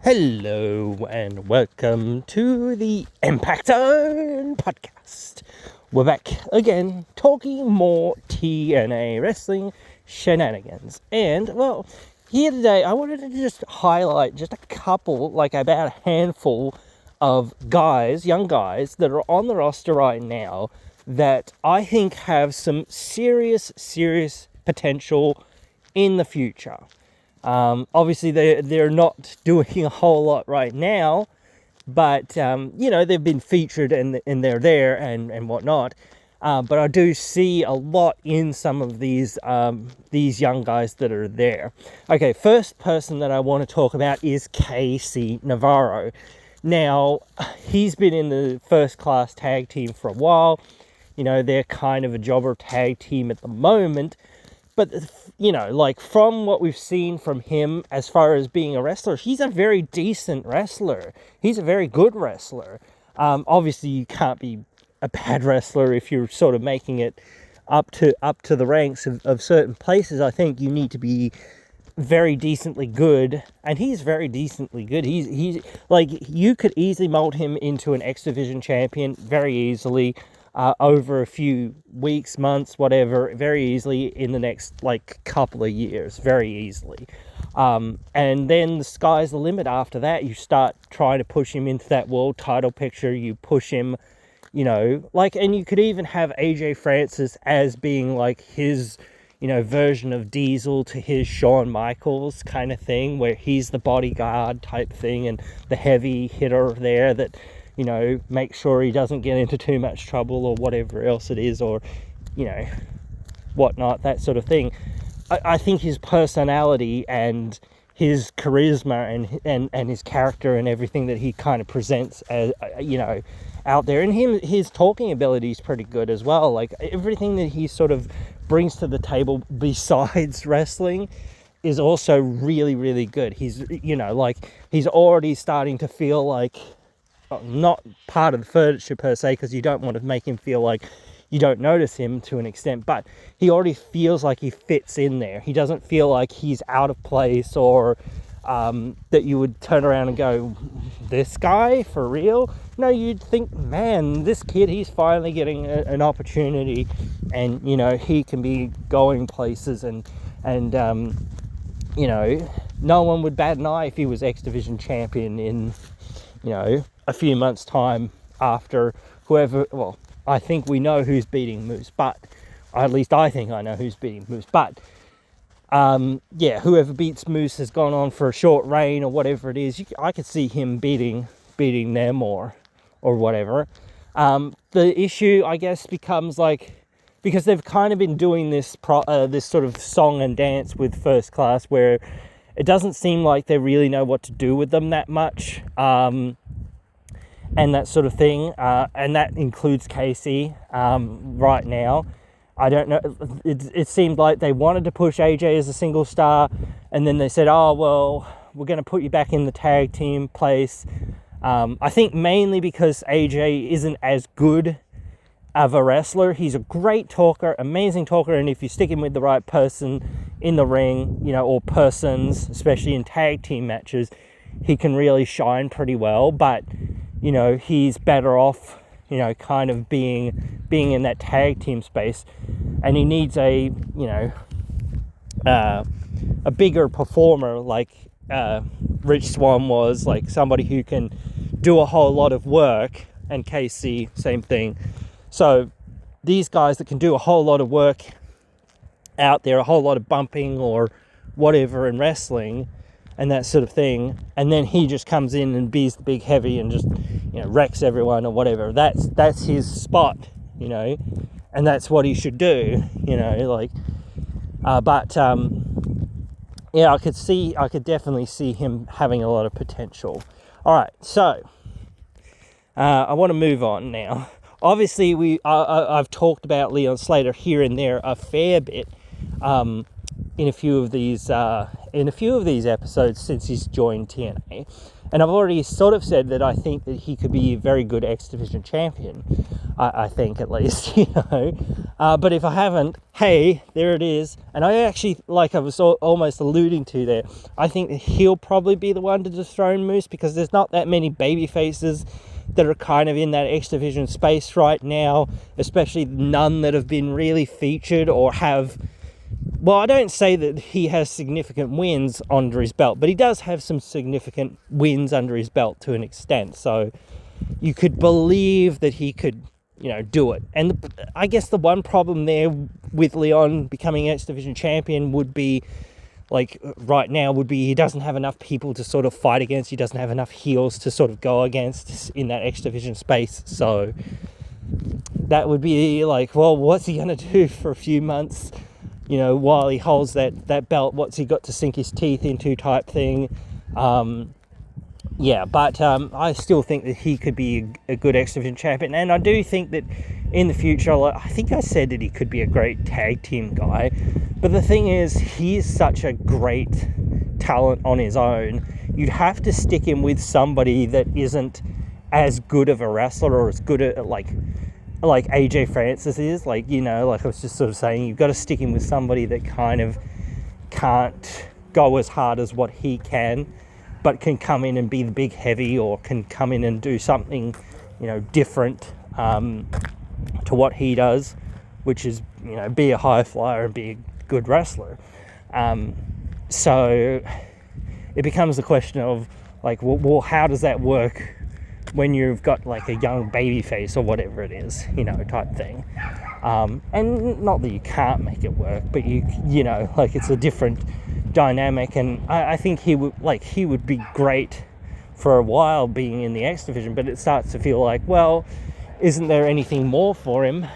Hello and welcome to the impzonepod podcast. We're back again talking more TNA wrestling shenanigans. And, well, here today I wanted to just highlight just a couple, like about a handful of guys, young guys, that are on the roster right now that I think have some serious potential in the future. Obviously, they're not doing a whole lot right now, but they've been featured and they're there and whatnot. But I do see a lot in some of these young guys that are there. Okay, first person that I want to talk about is KC Navarro. Now, he's been in the first class tag team for a while. They're kind of a jobber tag team at the moment. But, from what we've seen from him as far as being a wrestler, he's a very decent wrestler. He's a very good wrestler. Obviously, you can't be a bad wrestler if you're sort of making it up to the ranks of certain places. I think you need to be very decently good, and he's very decently good. He's like, you could easily mold him into an X Division champion very easily. Over a few weeks, months, whatever, very easily in the next, couple of years, very easily. And then the sky's the limit after that. You start trying to push him into that world title picture. You push him, and you could even have AJ Francis as being, his, version of Diesel to his Shawn Michaels kind of thing, where he's the bodyguard type thing and the heavy hitter there that, make sure he doesn't get into too much trouble or whatever else it is, or, whatnot, that sort of thing. I think his personality and his charisma and his character and everything that he kind of presents as, out there, and his talking ability is pretty good as well. Like, everything that he sort of brings to the table besides wrestling is also really, really good. He's, he's already starting to feel like, not part of the furniture per se, because you don't want to make him feel like you don't notice him to an extent, but he already feels like he fits in there. He doesn't feel like he's out of place, or that you would turn around and go, this guy for real? No, you'd think, man, this kid, he's finally getting an opportunity, and he can be going places, and no one would bat an eye if he was X Division champion in a few months' time after whoever. Well, I think we know who's beating Moose, but at least I think I know who's beating Moose. But whoever beats Moose has gone on for a short reign or whatever it is. I could see him beating them or whatever. The issue, I guess, becomes because they've kind of been doing this this sort of song and dance with First Class, where it doesn't seem like they really know what to do with them that much, and that sort of thing, and that includes Casey right now. I don't know, it seemed like they wanted to push AJ as a single star, and then they said, oh, well, we're going to put you back in the tag team place. I think mainly because AJ isn't as good of a wrestler. He's a great talker, amazing talker, and if you stick him with the right person in the ring, or persons, especially in tag team matches, he can really shine pretty well. But he's better off kind of being in that tag team space, and he needs a bigger performer like Rich Swann was, like somebody who can do a whole lot of work, and KC, same thing. So these guys that can do a whole lot of work out there, a whole lot of bumping or whatever in wrestling and that sort of thing, and then he just comes in and be's the big heavy and just wrecks everyone or whatever. That's his spot, and that's what he should do, but I could definitely see him having a lot of potential. All right, so I want to move on now. Obviously, I've talked about Leon Slater here and there a fair bit, in a few of these episodes since he's joined TNA, and I've already sort of said that I think that he could be a very good X Division champion. I think, at least, but if I haven't, hey, there it is. And I actually, like I was almost alluding to there, I think that he'll probably be the one to dethrone Moose, because there's not that many baby faces that are kind of in that X Division space right now, especially none that have been really featured or have, well, I don't say that he has significant wins under his belt, but he does have some significant wins under his belt to an extent. So you could believe that he could, do it. And I guess the one problem there with Leon becoming X Division champion would be, like, right now, would be he doesn't have enough people to sort of fight against. He doesn't have enough heels to sort of go against in that X Division space. So that would be like, well, what's he going to do for a few months, while he holds that belt? What's he got to sink his teeth into, type thing. But I still think that he could be a good X Division champion. And I do think that in the future, I think I said that he could be a great tag team guy. But the thing is, he's such a great talent on his own. You'd have to stick him with somebody that isn't as good of a wrestler, or as good at, like AJ Francis is. Like I was just sort of saying, you've got to stick him with somebody that kind of can't go as hard as what he can, but can come in and be the big heavy, or can come in and do something, different to what he does, which is, be a high flyer and be a good wrestler. So it becomes a question of, like, well, how does that work when you've got, like, a young baby face or whatever it is, type thing. And not that you can't make it work, but it's a different dynamic. And I think he would be great for a while being in the X Division, but it starts to feel like, well, isn't there anything more for him?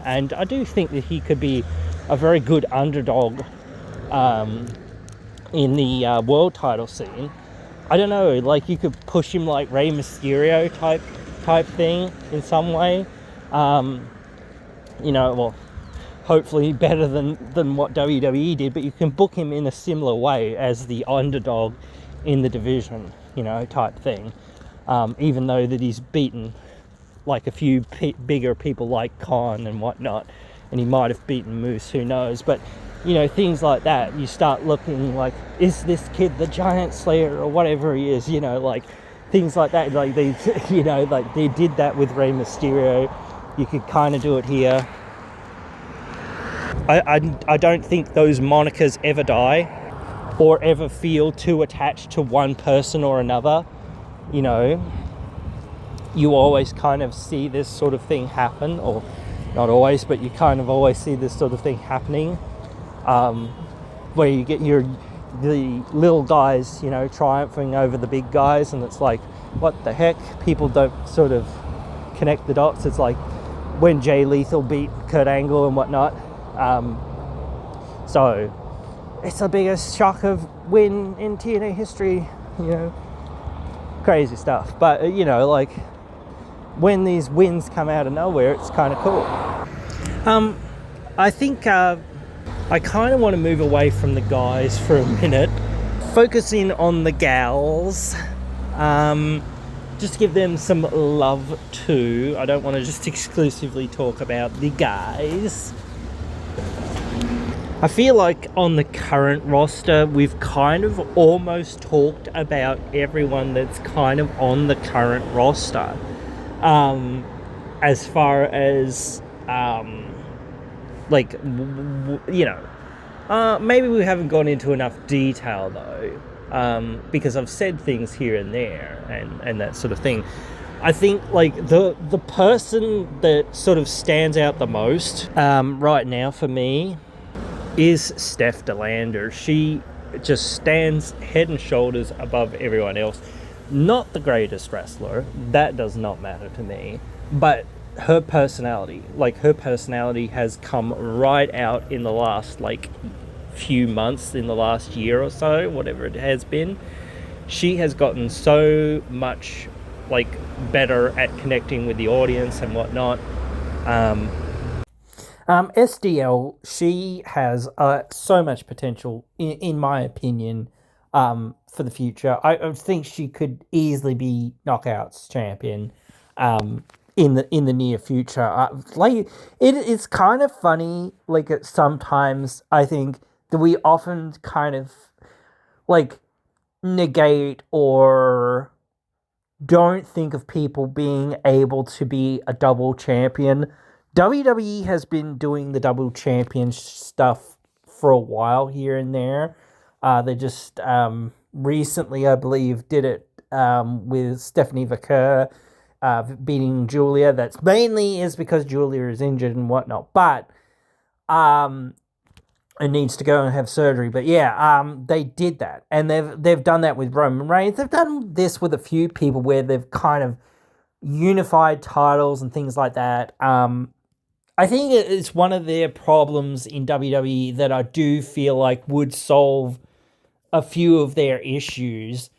And I do think that he could be a very good underdog in the world title scene. I don't know, like, you could push him like Rey Mysterio type thing in some way. Well, hopefully better than what WWE did, but you can book him in a similar way as the underdog in the division, type thing. Even though that he's beaten, like, a few bigger people like Khan and whatnot, and he might have beaten Moose, who knows. But things like that, you start looking like, is this kid the Giant Slayer or whatever he is, like things like that. Like they, like they did that with Rey Mysterio. You could kind of do it here. I don't think those monikers ever die or ever feel too attached to one person or another. You always kind of see this sort of thing happen, or not always, but you kind of always see this sort of thing happening. Where you get the little guys, triumphing over the big guys, and it's like, what the heck? People don't sort of connect the dots. It's like when Jay Lethal beat Kurt Angle and whatnot. So it's the biggest shock of win in TNA history, crazy stuff. But like, when these wins come out of nowhere, it's kind of cool. I think I kind of want to move away from the guys for a minute, focusing on the gals. Just give them some love too. I don't want to just exclusively talk about the guys. I feel like on the current roster, we've kind of almost talked about everyone that's kind of on the current roster. As far as, maybe we haven't gone into enough detail though, because I've said things here and there and that sort of thing. I think, like, the person that sort of stands out the most right now for me is Steph DeLander. She just stands head and shoulders above everyone else. Not the greatest wrestler, that does not matter to me, but her personality has come right out in the last, like, few months, in the last year or so, whatever it has been. She has gotten so much, like, better at connecting with the audience and whatnot. SDL, she has so much potential, in my opinion, for the future. I think she could easily be Knockouts champion in the near future. It's kind of funny, like, sometimes I think that we often kind of, like, negate or don't think of people being able to be a double champion. WWE has been doing the double champion stuff for a while here and there. They just recently, I believe, did it with Stephanie Vaquer beating Julia. That's mainly is because Julia is injured and whatnot, but um, and needs to go and have surgery. But yeah, they did that, and they've done that with Roman Reigns. They've done this with a few people where they've kind of unified titles and things like that. I think it's one of their problems in WWE that I do feel like would solve a few of their issues,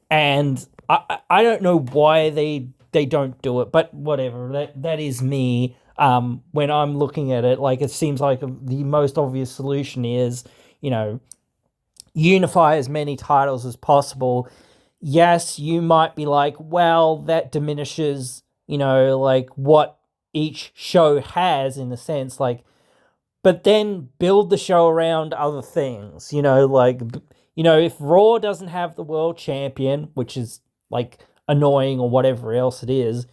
and I don't know why they don't do it, but whatever. That is me. When I'm looking at it, like, it seems like the most obvious solution is, unify as many titles as possible. Yes, you might be like, well, that diminishes, like, what each show has, in a sense, like, but then build the show around other things, like, if Raw doesn't have the world champion, which is, like, annoying or whatever else it is,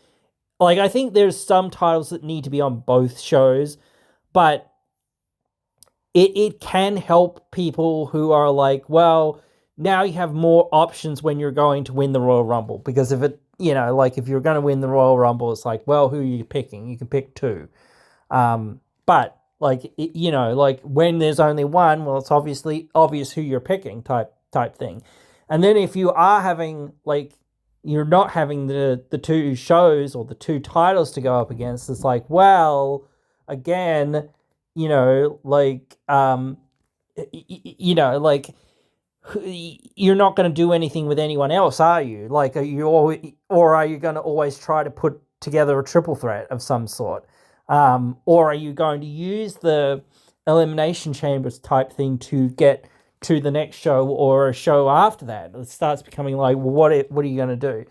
like, I think there's some titles that need to be on both shows, but it can help people who are like, well, now you have more options when you're going to win the Royal Rumble, because if it, like, if you're going to win the Royal Rumble, it's like, well, who are you picking? You can pick two. But, like, like, when there's only one, well, it's obviously obvious who you're picking, type thing. And then if you are having, like, you're not having the two shows or the two titles to go up against, it's like, well, again, like, like, you're not going to do anything with anyone else, are you? Like, or are you going to always try to put together a triple threat of some sort? Or are you going to use the elimination chambers type thing to get to the next show or a show after that? It starts becoming like, well, what are you going to do?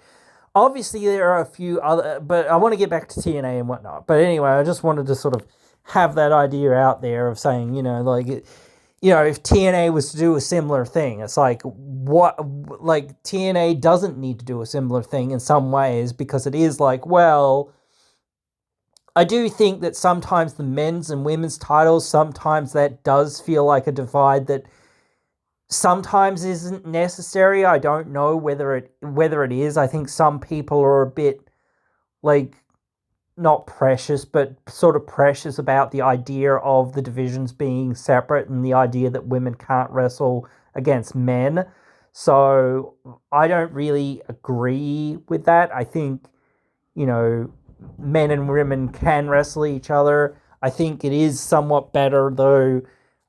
Obviously, there are a few other, but I want to get back to TNA and whatnot. But anyway, I just wanted to sort of have that idea out there of saying, like, if TNA was to do a similar thing, it's like, like, TNA doesn't need to do a similar thing in some ways, because it is like, well, I do think that sometimes the men's and women's titles, sometimes that does feel like a divide that sometimes isn't necessary. I don't know whether it is. I think some people are a bit, like, not precious, but sort of precious about the idea of the divisions being separate and the idea that women can't wrestle against men. So I don't really agree with that. I think, men and women can wrestle each other. I think it is somewhat better, though,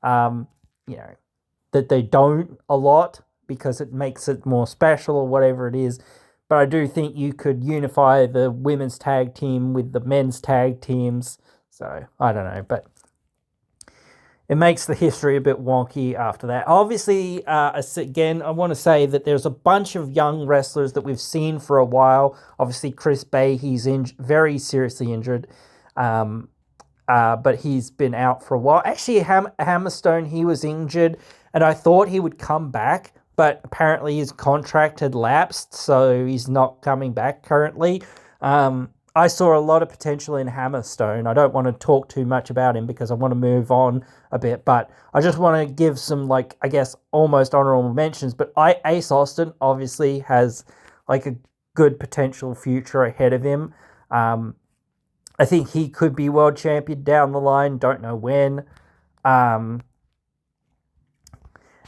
that they don't a lot, because it makes it more special or whatever it is. But I do think you could unify the women's tag team with the men's tag teams. So, I don't know, but it makes the history a bit wonky after that. Obviously, again, I want to say that there's a bunch of young wrestlers that we've seen for a while. Obviously, Chris Bay, he's very seriously injured. But he's been out for a while. Actually, Hammerstone, he was injured, and I thought he would come back, but apparently his contract had lapsed, so he's not coming back currently. I saw a lot of potential in Hammerstone. I don't want to talk too much about him because I want to move on a bit, but I just want to give some, like, I guess, almost honorable mentions. But Ace Austin obviously has, like, a good potential future ahead of him. I think he could be world champion down the line. Don't know when.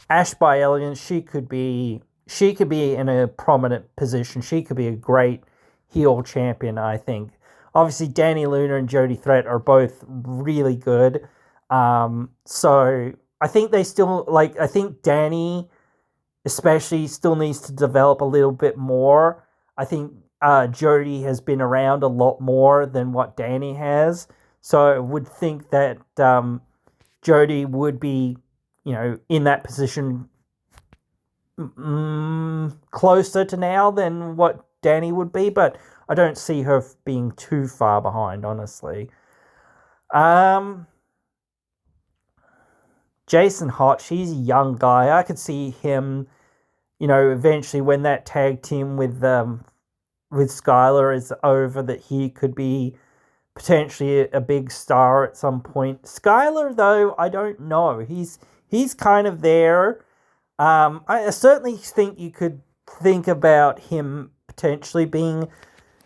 Ash by Elegance, she could be in a prominent position. She could be a great heel champion, I think. Obviously, Danny Luna and Jody Threat are both really good. So I think they still, like, I think Danny especially still needs to develop a little bit more. I think Jody has been around a lot more than what Danny has. So I would think that Jody would be, in that position closer to now than what Danny would be, but I don't see her being too far behind, honestly. Jason Hotch, he's a young guy. I could see him, eventually when that tag team with Skylar is over, that he could be potentially a big star at some point. Skylar, though, I don't know. He's kind of there. I certainly think you could think about him potentially being,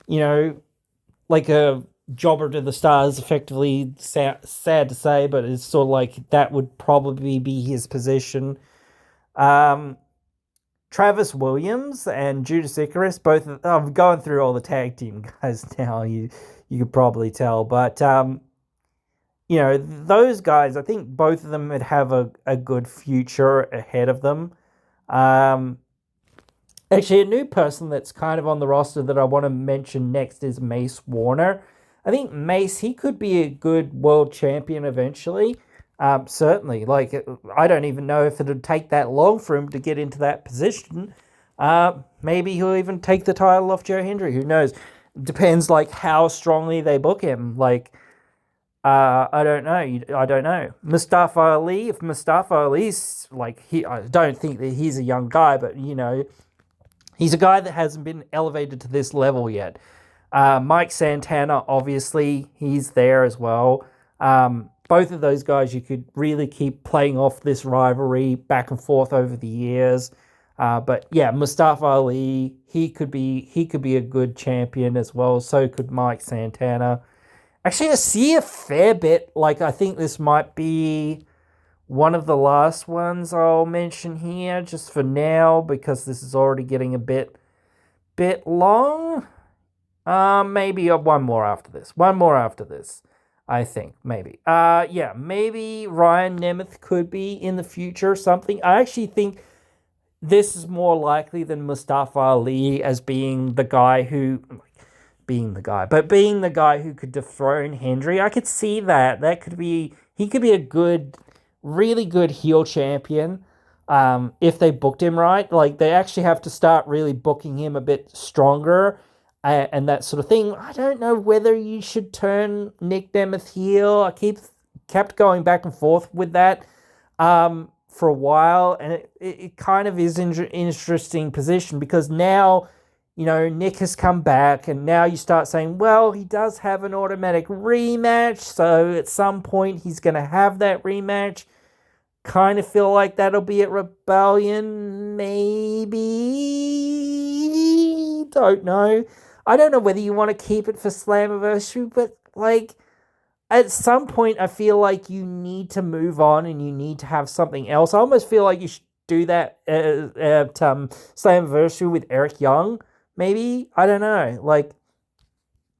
like a jobber to the stars, effectively. Sad to say, but it's sort of like that would probably be his position. Travis Williams and Judas Icarus, both. I'm going through all the tag team guys now. You could probably tell, but those guys. I think both of them would have a good future ahead of them. Actually, a new person that's kind of on the roster that I want to mention next is Mace Warner. I think Mace, he could be a good world champion eventually. Certainly. Like, I don't even know if it'd take that long for him to get into that position. Maybe he'll even take the title off Joe Hendry. Who knows? Depends, like, how strongly they book him. Like, I don't know. Mustafa Ali, if Mustafa Ali's, like, I don't think that he's a young guy, but, he's a guy that hasn't been elevated to this level yet. Mike Santana, obviously, he's there as well. Both of those guys, you could really keep playing off this rivalry back and forth over the years. But yeah, Mustafa Ali, he could be a good champion as well. So could Mike Santana. Actually, I see a fair bit. Like, I think this might be one of the last ones I'll mention here, just for now, because this is already getting a bit long. Maybe one more after this. I think, maybe. Maybe Ryan Nemeth could be in the future something. I actually think this is more likely than Mustafa Ali as being the guy who could dethrone Hendry. I could see that. He could be a good, really good heel champion. If they booked him right. Like, they actually have to start really booking him a bit stronger and that sort of thing. I don't know whether you should turn Nick Nemeth heel. I kept going back and forth with that for a while, and it kind of is an interesting position, because now, Nick has come back, and now you start saying, well, he does have an automatic rematch, so at some point he's going to have that rematch. Kind of feel like that'll be at Rebellion, maybe. Don't know. I don't know whether you want to keep it for Slammiversary, but, like, at some point I feel like you need to move on and you need to have something else. I almost feel like you should do that at Slammiversary with Eric Young, maybe. I don't know. Like,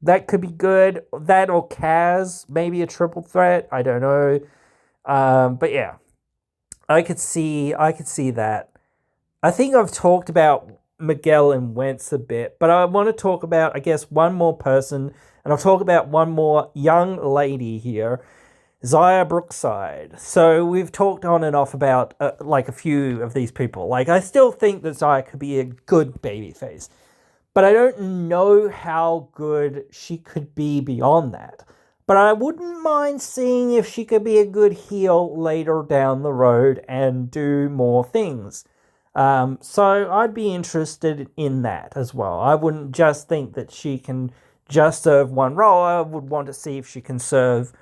that could be good. That or Kaz, maybe a triple threat. I don't know. But yeah, I could see that. I think I've talked about Miguel and Wentz a bit, but I want to talk about, I guess, one more person, and I'll talk about one more young lady here, Zaya Brookside. So we've talked on and off about like a few of these people. Like, I still think that Zaya could be a good babyface, but I don't know how good she could be beyond that. But I wouldn't mind seeing if she could be a good heel later down the road and do more things. So I'd be interested in that as well. I wouldn't just think that she can just serve one role. I would want to see if she can serve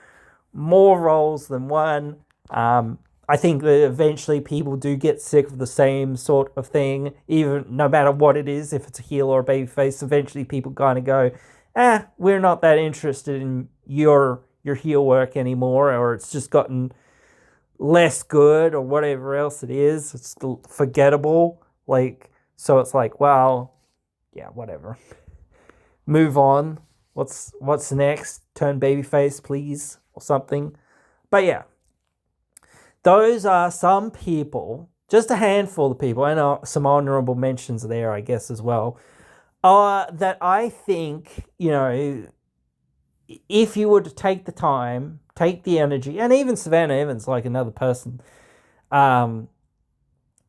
more roles than one. I think that eventually people do get sick of the same sort of thing, even no matter what it is, if it's a heel or a babyface. Eventually people kind of go, we're not that interested in your heel work anymore, or it's just gotten less good, or whatever else it is. It's forgettable. Like, so it's like, well, yeah, whatever. Move on. What's next? Turn babyface, please, or something. But yeah, those are some people, just a handful of people, and some honorable mentions there, I guess, as well, that I think, if you were to take the time, take the energy, and even Savannah Evans, like another person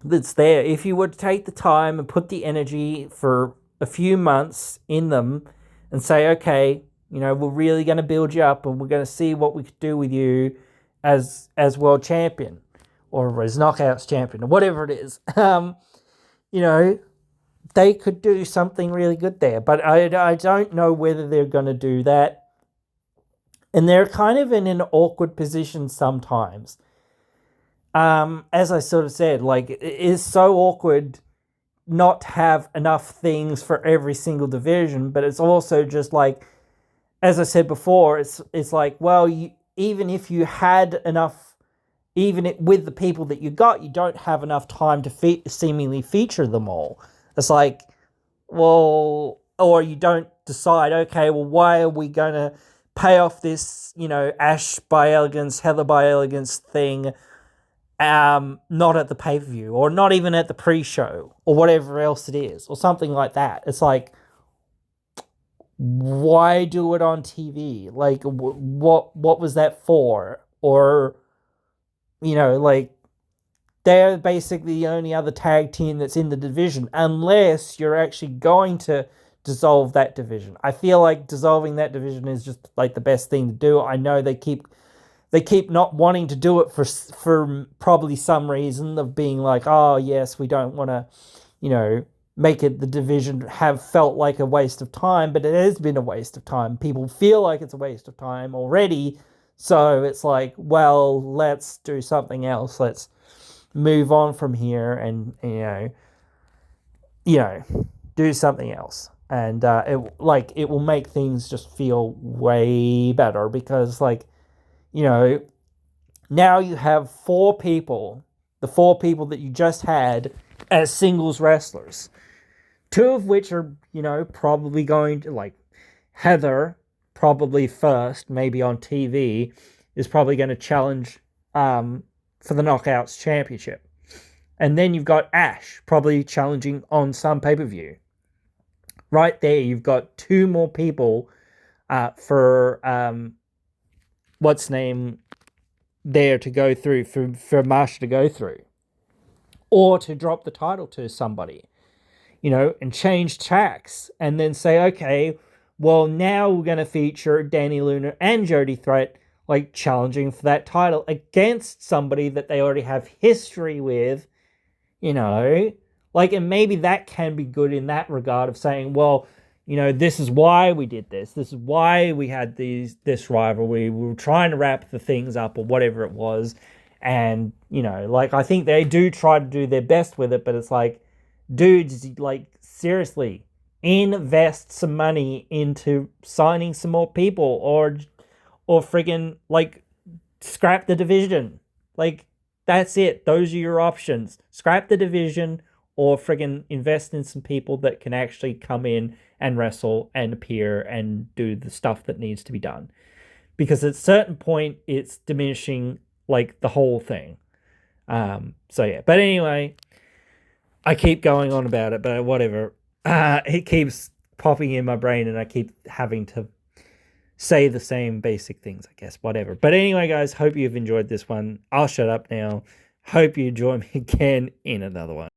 that's there, if you were to take the time and put the energy for a few months in them and say, okay, we're really going to build you up and we're going to see what we could do with you as world champion or as knockouts champion or whatever it is, they could do something really good there. But I don't know whether they're going to do that. And they're kind of in an awkward position sometimes. As I sort of said, like, it is so awkward not to have enough things for every single division, but it's also just like, as I said before, it's like, well, even if you had enough, even with the people that you got, you don't have enough time to seemingly feature them all. It's like, well, or you don't decide, okay, well, why are we going to pay off this, Ash by Elegance, Heather by Elegance thing, not at the pay-per-view, or not even at the pre-show, or whatever else it is, or something like that. It's like, why do it on TV? Like, what was that for? Or, like, they're basically the only other tag team that's in the division, unless you're actually going to dissolve that division. I feel like dissolving that division is just like the best thing to do. I know they keep not wanting to do it for probably some reason of being like, oh yes, we don't want to, make it the division have felt like a waste of time, but it has been a waste of time. People feel like it's a waste of time already, so it's like, well, let's do something else. Let's move on from here and do something else. And it will make things just feel way better because now you have four people, the four people that you just had as singles wrestlers. Two of which are, probably going to, like, Heather, probably first, maybe on TV, is probably going to challenge for the Knockouts Championship. And then you've got Ash, probably challenging on some pay-per-view. Right there, you've got two more people for what's name there to go through, for Marsha to go through. Or to drop the title to somebody. And change tracks and then say, okay, well, now we're going to feature Danny Luna and Jody Threat, like, challenging for that title against somebody that they already have history with, and maybe that can be good in that regard of saying, well, this is why we did this. This is why we had this rivalry. We were trying to wrap the things up or whatever it was. And, I think they do try to do their best with it, but it's like, dudes, like, seriously, invest some money into signing some more people or friggin', like, scrap the division. Like, that's it. Those are your options. Scrap the division or friggin' invest in some people that can actually come in and wrestle and appear and do the stuff that needs to be done. Because at a certain point, it's diminishing, like, the whole thing. So, yeah. But anyway, I keep going on about it, but whatever. It keeps popping in my brain and I keep having to say the same basic things, I guess. Whatever. But anyway, guys, hope you've enjoyed this one. I'll shut up now. Hope you join me again in another one.